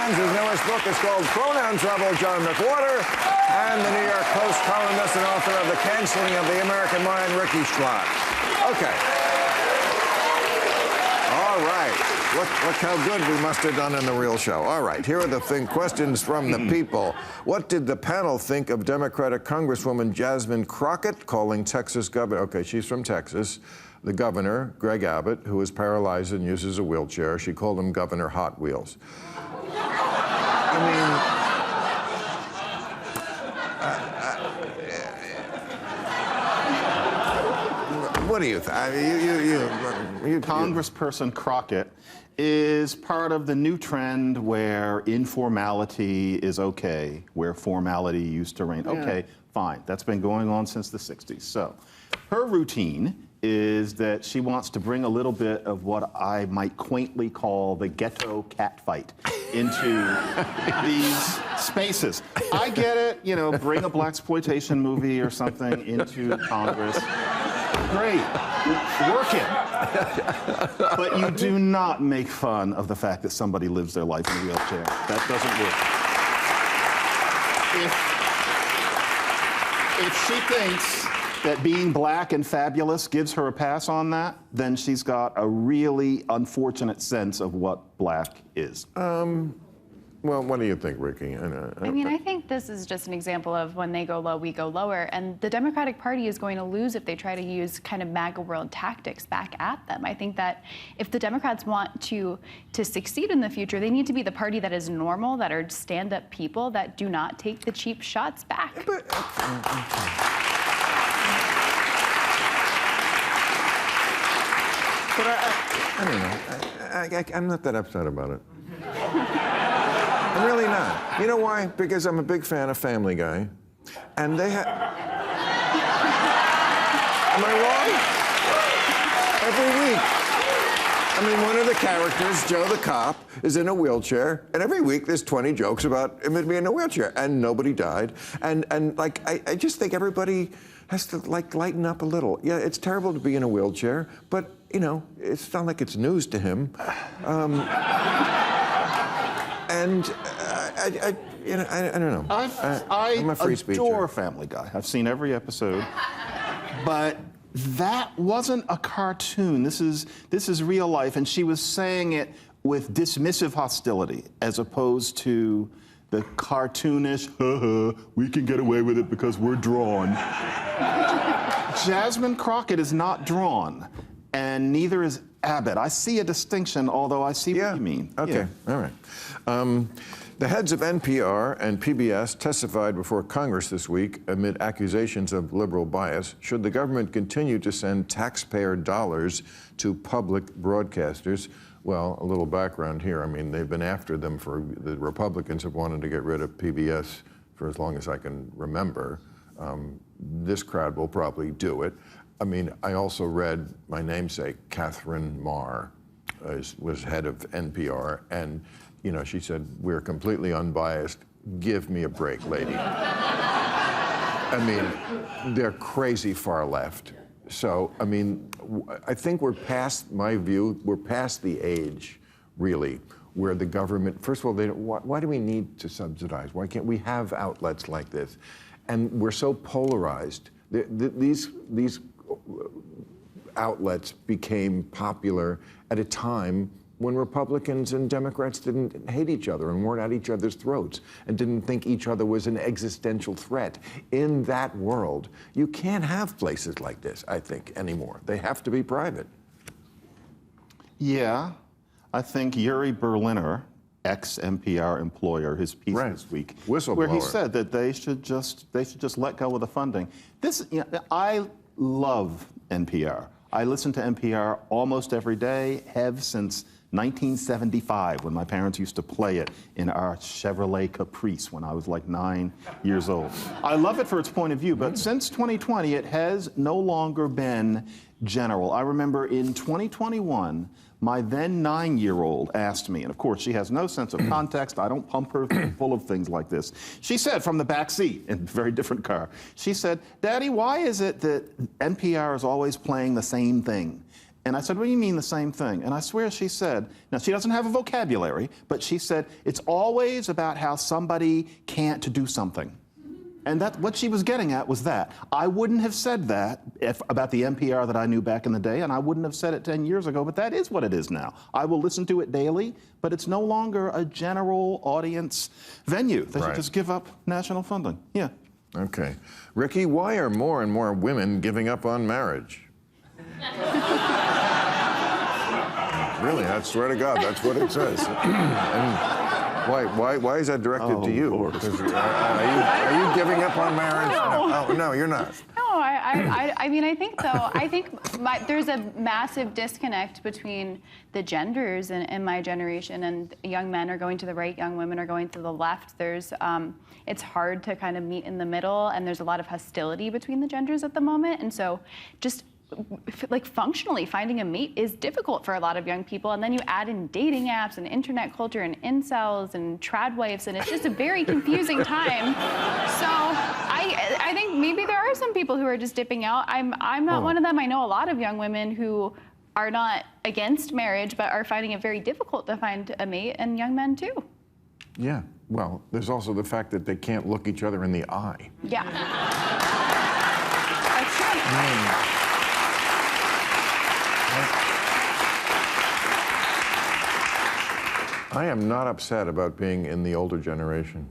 Times. His newest book is called Pronoun Trouble, John McWhorter, and the New York Post columnist and author of The Canceling of the American Mind, Rikki, Schlott. Okay. All right. Look how good we must have done in the real show. All right, here are the questions from the people. What did the panel think of Democratic Congresswoman Jasmine Crockett calling Texas governor, okay, she's from Texas, the governor, Greg Abbott, who is paralyzed and uses a wheelchair, she called him Governor Hot Wheels. What do you think? Congressperson Crockett is part of the new trend where informality is okay, where formality used to reign. Okay, fine. That's been going on since the 60s. So her routine is that she wants to bring a little bit of what I might quaintly call the ghetto cat fight into these spaces. I get it, you know, bring a blaxploitation movie or something into Congress. Great, work it. But you do not make fun of the fact that somebody lives their life in a wheelchair. That doesn't work. If she thinks that being black and fabulous gives her a pass on that, then she's got a really unfortunate sense of what black is. Well, what do you think, Rikki? I mean, I think this is just an example of when they go low, we go lower. And the Democratic Party is going to lose if they try to use kind of MAGA world tactics back at them. I think that if the Democrats want to succeed in the future, they need to be the party that is normal, that are stand-up people, that do not take the cheap shots back. But I don't know. I'm not that upset about it. I'm really not. You know why? Because I'm a big fan of Family Guy, and they have. Am I wrong? Every week. I mean, one of the characters, Joe the cop, is in a wheelchair, and every week there's 20 jokes about him being in a wheelchair, and nobody died. And like, I just think everybody has to, like, lighten up a little. Yeah, it's terrible to be in a wheelchair, but, you know, it's not like it's news to him. And I don't know. I'm a free speaker. I adore Family Guy. I've seen every episode, but that wasn't a cartoon. This is real life, and she was saying it with dismissive hostility, as opposed to the cartoonish, we can get away with it because we're drawn. Jasmine Crockett is not drawn, and neither is Abbott. I see a distinction, although I see what you mean. Okay, all right. The heads of NPR and PBS testified before Congress this week amid accusations of liberal bias. Should the government continue to send taxpayer dollars to public broadcasters? Well, a little background here. I mean, they've been after them for, the Republicans have wanted to get rid of PBS for as long as I can remember. This crowd will probably do it. I mean, I also read my namesake, Catherine Marr, was head of NPR, and you know, she said, we're completely unbiased. Give me a break, lady. I mean, they're crazy far left. So, I mean, I think we're past, my view, we're past the age, really, where the government, first of all, why do we need to subsidize? Why can't we have outlets like this? And we're so polarized. These outlets became popular at a time when Republicans and Democrats didn't hate each other and weren't at each other's throats and didn't think each other was an existential threat. In that world, you can't have places like this, I think, anymore. They have to be private. Yeah, I think Yuri Berliner, ex-NPR employer, his piece this week, where he said that they should just let go of the funding. This, you know, I love NPR. I listen to NPR almost every day, have since 1975, when my parents used to play it in our Chevrolet Caprice when I was like 9 years old. I love it for its point of view, but since 2020, it has no longer been general. I remember in 2021, my then 9-year-old asked me, and of course she has no sense of context, I don't pump her full of things like this. She said from the back seat in a very different car, she said, Daddy, why is it that NPR is always playing the same thing? And I said, what do you mean the same thing? And I swear she said, now she doesn't have a vocabulary, but she said, it's always about how somebody can't do something. And what she was getting at was that. I wouldn't have said that about the NPR that I knew back in the day, and I wouldn't have said it 10 years ago, but that is what it is now. I will listen to it daily, but it's no longer a general audience venue. They should just give up national funding. Yeah. Okay. Rikki, why are more and more women giving up on marriage? Really, I swear to God, that's what it says. And why is that directed to you? Are you giving up on marriage? No. Oh, no, you're not. No, I mean, I think though, there's a massive disconnect between the genders in my generation, and young men are going to the right, young women are going to the left. It's hard to kind of meet in the middle, and there's a lot of hostility between the genders at the moment, and so just like functionally finding a mate is difficult for a lot of young people, and then you add in dating apps and internet culture and incels and trad wives, and it's just a very confusing time. So I think maybe there are some people who are just dipping out. I'm not one of them. I know a lot of young women who are not against marriage but are finding it very difficult to find a mate, and young men too. Yeah, well, there's also the fact that they can't look each other in the eye. Yeah. That's true. I am not upset about being in the older generation.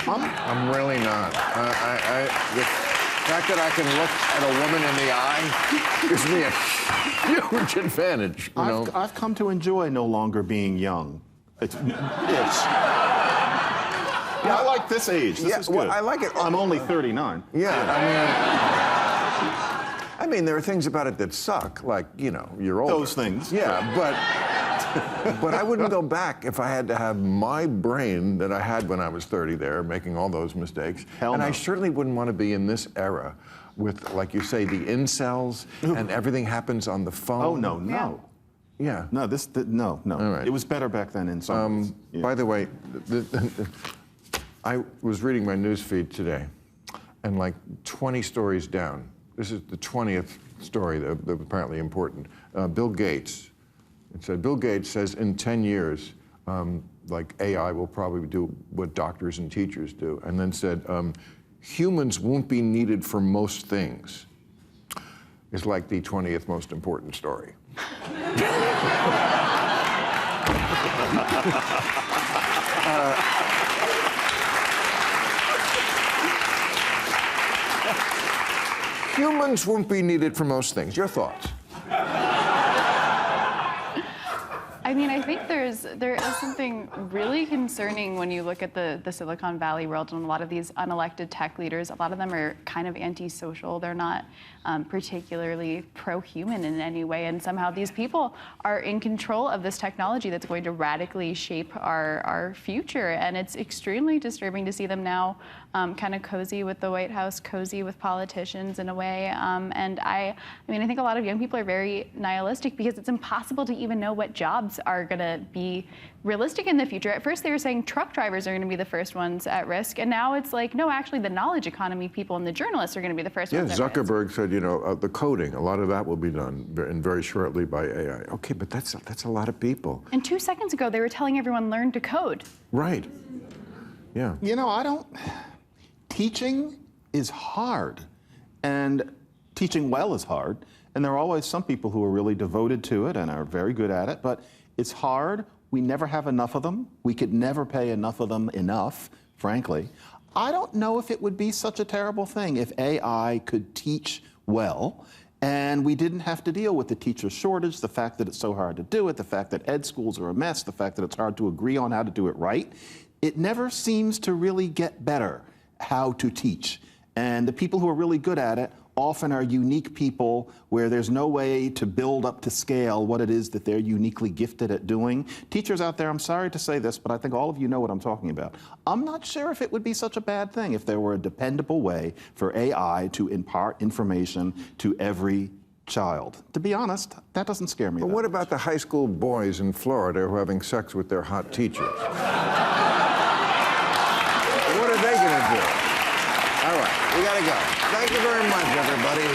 I'm really not. The fact that I can look at a woman in the eye gives me a huge advantage. You know? I've come to enjoy no longer being young. Yeah, I like this age. This is good. Well, I like it. I'm only 39. Yeah, I mean, there are things about it that suck, like, you know, you're older. Those things. Yeah, but I wouldn't go back if I had to have my brain that I had when I was 30 there, making all those mistakes. Hell and no. I certainly wouldn't want to be in this era with, like you say, the incels, and everything happens on the phone. Oh, no. Yeah. No, no. All right. It was better back then in some ways. Yeah. By the way, I was reading my news feed today, and like 20 stories down, this is the 20th story that apparently important. Bill Gates. It said, Bill Gates says in 10 years, like AI will probably do what doctors and teachers do. And then said, humans won't be needed for most things. It's like the 20th most important story. Humans won't be needed for most things. Your thoughts? I mean, I think there is something really concerning when you look at the Silicon Valley world, and a lot of these unelected tech leaders, a lot of them are kind of antisocial. They're not particularly pro-human in any way, and somehow these people are in control of this technology that's going to radically shape our future, and it's extremely disturbing to see them now kind of cozy with the White House, cozy with politicians in a way, and I mean, I think a lot of young people are very nihilistic because it's impossible to even know what jobs are going to be realistic in the future. At first they were saying truck drivers are going to be the first ones at risk, and now it's like, no, actually the knowledge economy people and the journalists are going to be the first ones at risk. Zuckerberg said, you know, the coding, a lot of that will be done very shortly by AI. Okay, but that's a lot of people. And 2 seconds ago they were telling everyone learn to code. Right. Yeah. You know, teaching is hard, and teaching well is hard, and there are always some people who are really devoted to it and are very good at it, but it's hard. We never have enough of them. We could never pay enough of them enough, frankly. I don't know if it would be such a terrible thing if AI could teach well, and we didn't have to deal with the teacher shortage, the fact that it's so hard to do it, the fact that ed schools are a mess, the fact that it's hard to agree on how to do it right. It never seems to really get better how to teach. And the people who are really good at it often are unique people where there's no way to build up to scale what it is that they're uniquely gifted at doing. Teachers out there, I'm sorry to say this, but I think all of you know what I'm talking about. I'm not sure if it would be such a bad thing if there were a dependable way for AI to impart information to every child. To be honest, that doesn't scare me. But what about the high school boys in Florida who are having sex with their hot teachers? What are they going to do? All right, we got to go. Thank you very much, everybody.